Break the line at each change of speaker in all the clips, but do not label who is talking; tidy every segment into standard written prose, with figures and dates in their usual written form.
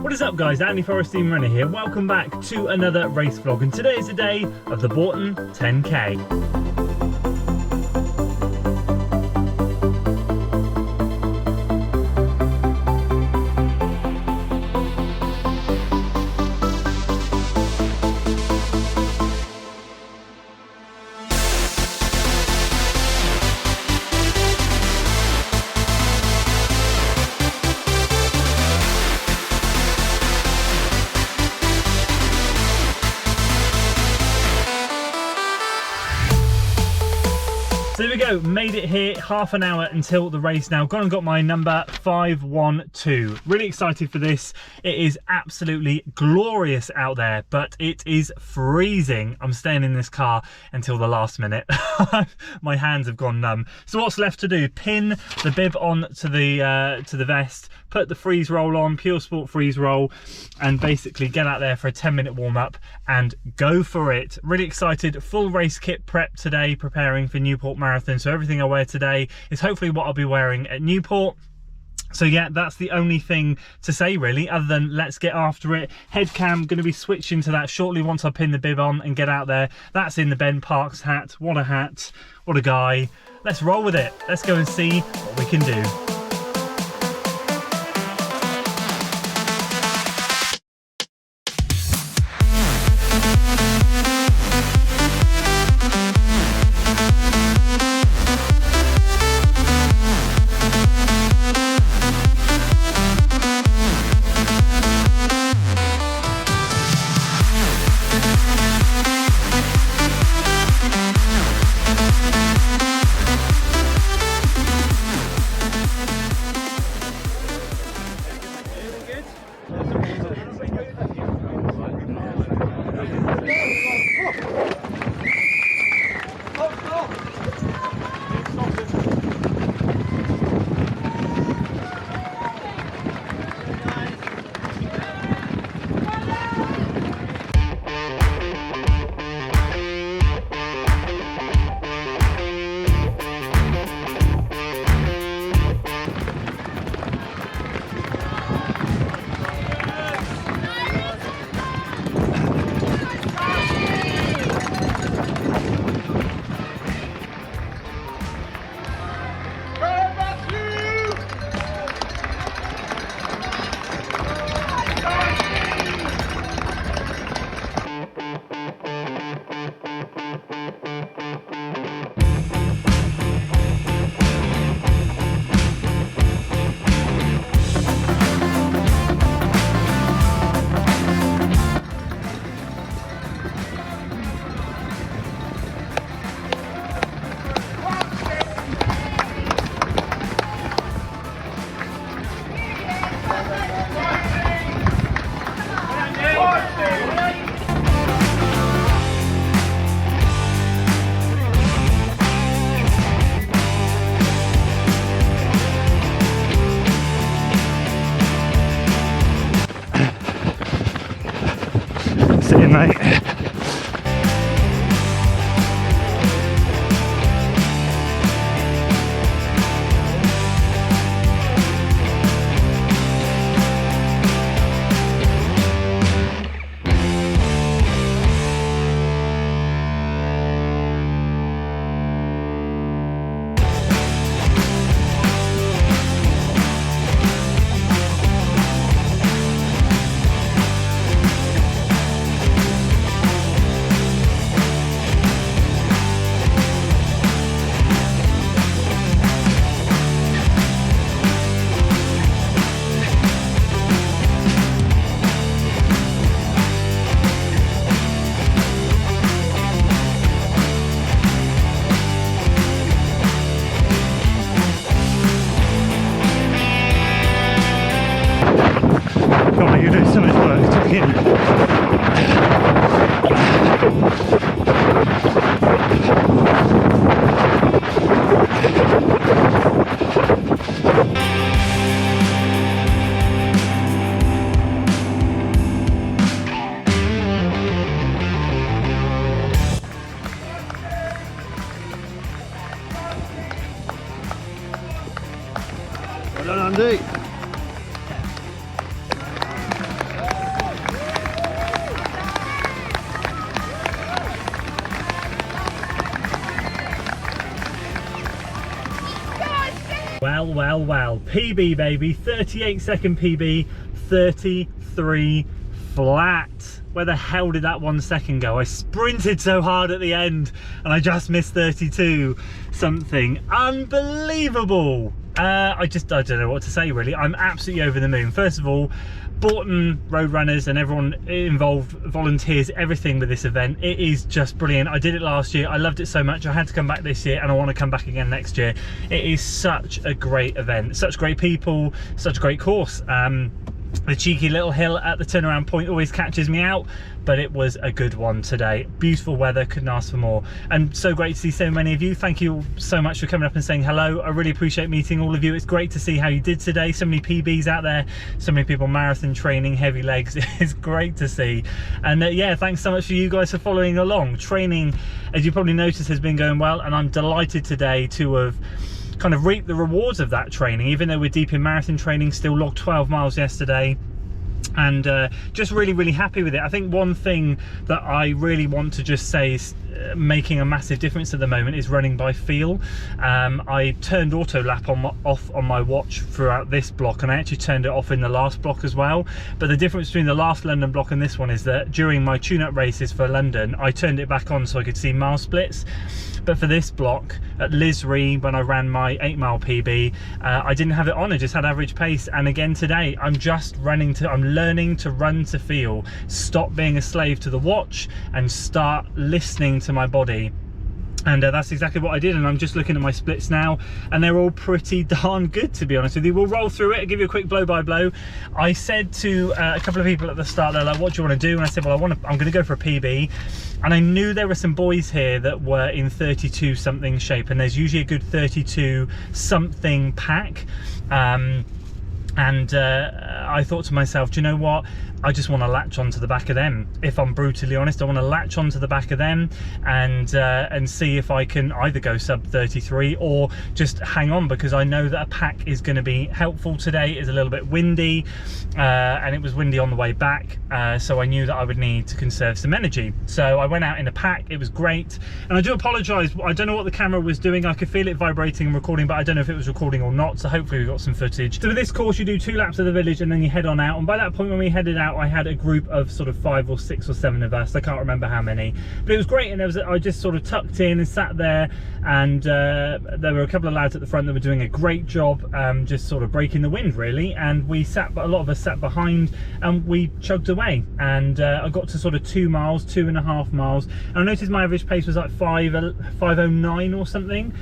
What is up guys, Andy Forest Team Runner here. Welcome back to another race vlog, and today is the day of the Bourton 10K. So there we go, made it here, half an hour until the race now. Gone and got my number 512. Really excited for this. It is absolutely glorious out there, but it is freezing. I'm staying in this car until the last minute. My hands have gone numb. So what's left to do? Pin the bib on to the vest, put the freeze roll on, Pure Sport freeze roll, and basically get out there for a 10-minute warm up and go for it. Really excited. Full race kit prep today, preparing for Newport Marathon. So everything I wear today is hopefully what I'll be wearing at Newport. So yeah, that's the only thing to say really, other than let's get after it. Head cam, going to be switching to that shortly once I pin the bib on and get out there. That's in the Ben Parks hat. What a hat, what a guy. Let's roll with it. Let's go and see what we can do.
Andy.
Well, PB baby, 38-second PB, 33 flat. Where the hell did that 1 second go? I sprinted so hard at the end and I just missed 32 something. Unbelievable. I don't know what to say really. I'm absolutely over the moon. First of all, Bourton Roadrunners and everyone involved, volunteers, everything with this event. It is just brilliant. I did it last year. I loved it so much. I had to come back this year and I want to come back again next year. It is such a great event, such great people, such a great course. The cheeky little hill at the turnaround point always catches me out, but it was a good one today. Beautiful weather, couldn't ask for more. And so great to see so many of you. Thank you so much for coming up and saying hello. I really appreciate meeting all of you. It's great to see how you did today. So many PBs out there, so many people marathon training, heavy legs. It's great to see. And yeah, thanks so much for you guys for following along. Training, as you probably noticed, has been going well, and I'm delighted today to have kind of reap the rewards of that training. Even though we're deep in marathon training, still logged 12 miles yesterday, and just really happy with it. I think one thing that I really want to just say is making a massive difference at the moment is running by feel. I turned auto lap off on my watch throughout this block, and I actually turned it off in the last block as well. But the difference between the last London block and this one is that during my tune-up races for London, I turned it back on so I could see mile splits. But for this block at Lisry, when I ran my 8-mile PB, I didn't have it on. I just had average pace. And again today, I'm learning to run to feel, stop being a slave to the watch and start listening to my body. And that's exactly what I did, and I'm just looking at my splits now, and they're all pretty darn good, to be honest with you. We'll roll through it, give you a quick blow by blow. I said to a couple of people at the start, they're like, what do you want to do? And I said, well, I'm going to go for a PB. And I knew there were some boys here that were in 32 something shape, and there's usually a good 32 something pack. And I thought to myself, do you know what? I just want to latch onto the back of them. If I'm brutally honest, I want to latch onto the back of them and see if I can either go sub 33 or just hang on, because I know that a pack is going to be helpful today. It's a little bit windy, and it was windy on the way back, so I knew that I would need to conserve some energy. So I went out in a pack. It was great, and I do apologise. I don't know what the camera was doing. I could feel it vibrating and recording, but I don't know if it was recording or not. So hopefully we got some footage. So with this course, you do 2 laps of the village and then you head on out. And by that point, when we headed out, I had a group of sort of 5 or 6 or 7 of us. I can't remember how many, but it was great. And I just sort of tucked in and sat there, and there were a couple of lads at the front that were doing a great job, just sort of breaking the wind really. And we sat, but a lot of us sat behind, and we chugged away. And I got to sort of 2 miles, 2.5 miles, and I noticed my average pace was like 5:09 or something.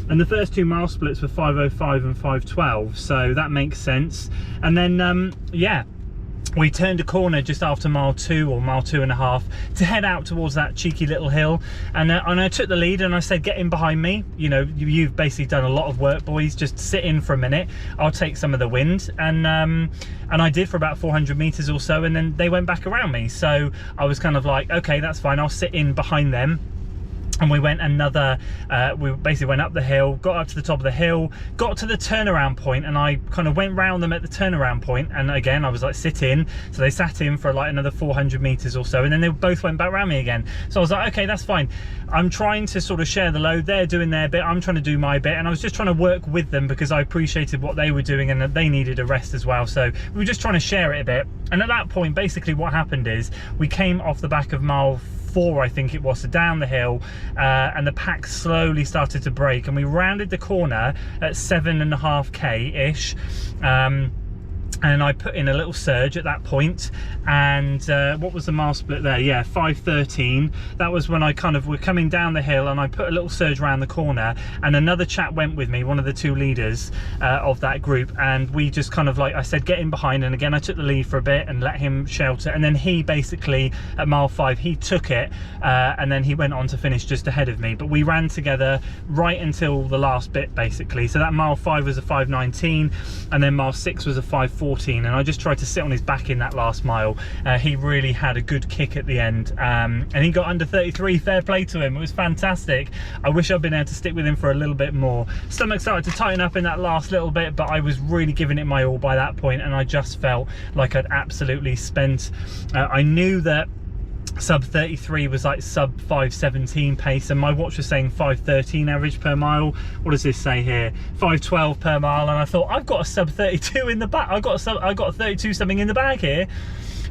And the first 2 mile splits were 5:05 and 5:12, so that makes sense. And then yeah, we turned a corner just after mile 2 or mile 2.5 to head out towards that cheeky little hill, and I took the lead and I said, get in behind me. You know, you've basically done a lot of work, boys, just sit in for a minute, I'll take some of the wind. And I did for about 400 meters or so, and then they went back around me. So I was kind of like, okay, that's fine, I'll sit in behind them. And we went we basically went up the hill, got up to the top of the hill, got to the turnaround point, and I kind of went round them at the turnaround point. And again, I was like, sit in. So they sat in for like another 400 meters or so, and then they both went back around me again. So I was like, okay, that's fine. I'm trying to sort of share the load. They're doing their bit, I'm trying to do my bit, and I was just trying to work with them because I appreciated what they were doing and that they needed a rest as well. So we were just trying to share it a bit. And at that point, basically what happened is we came off the back of mile 4, I think it was, so down the hill, and the pack slowly started to break, and we rounded the corner at 7.5k ish. And I put in a little surge at that point, and what was the mile split there? Yeah, 5:13. That was when I kind of were coming down the hill, and I put a little surge around the corner, and another chap went with me, one of the 2 leaders of that group, and we just kind of, like I said, get in behind. And again, I took the lead for a bit and let him shelter, and then he basically at mile 5 he took it, and then he went on to finish just ahead of me. But we ran together right until the last bit basically. So that mile 5 was a 5:19, and then mile 6 was a 5:40. 5:14, and I just tried to sit on his back in that last mile. He really had a good kick at the end, and he got under 33. Fair play to him, it was fantastic. I wish I'd been able to stick with him for a little bit more. Stomach started to tighten up in that last little bit, but I was really giving it my all by that point, and I just felt like I'd absolutely spent, I knew that sub 33 was like sub 5:17 pace, and my watch was saying 5:13 average per mile. What does this say here? 5:12 per mile, and I thought, I've got a sub 32 in the back, I got a 32 something in the bag here.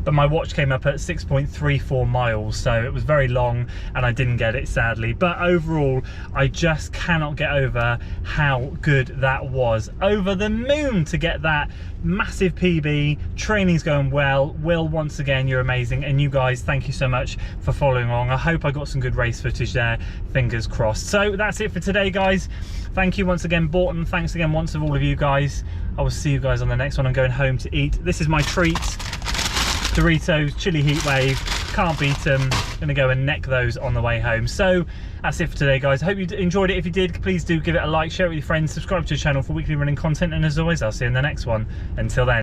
But my watch came up at 6.34 miles, so it was very long and I didn't get it, sadly. But overall, I just cannot get over how good that was. Over the moon to get that massive PB. Training's going well. Will, once again, you're amazing, and you guys, thank you so much for following along. I hope I got some good race footage there, fingers crossed. So that's it for today, guys. Thank you once again, Bourton. Thanks again once of all of you guys. I will see you guys on the next one. I'm going home to eat. This is my treat. Doritos, chili heat wave, can't beat them. Gonna go and neck those on the way home. So that's it for today, guys. I hope you enjoyed it. If you did, please do give it a like, share it with your friends, subscribe to the channel for weekly running content, and as always, I'll see you in the next one. Until then.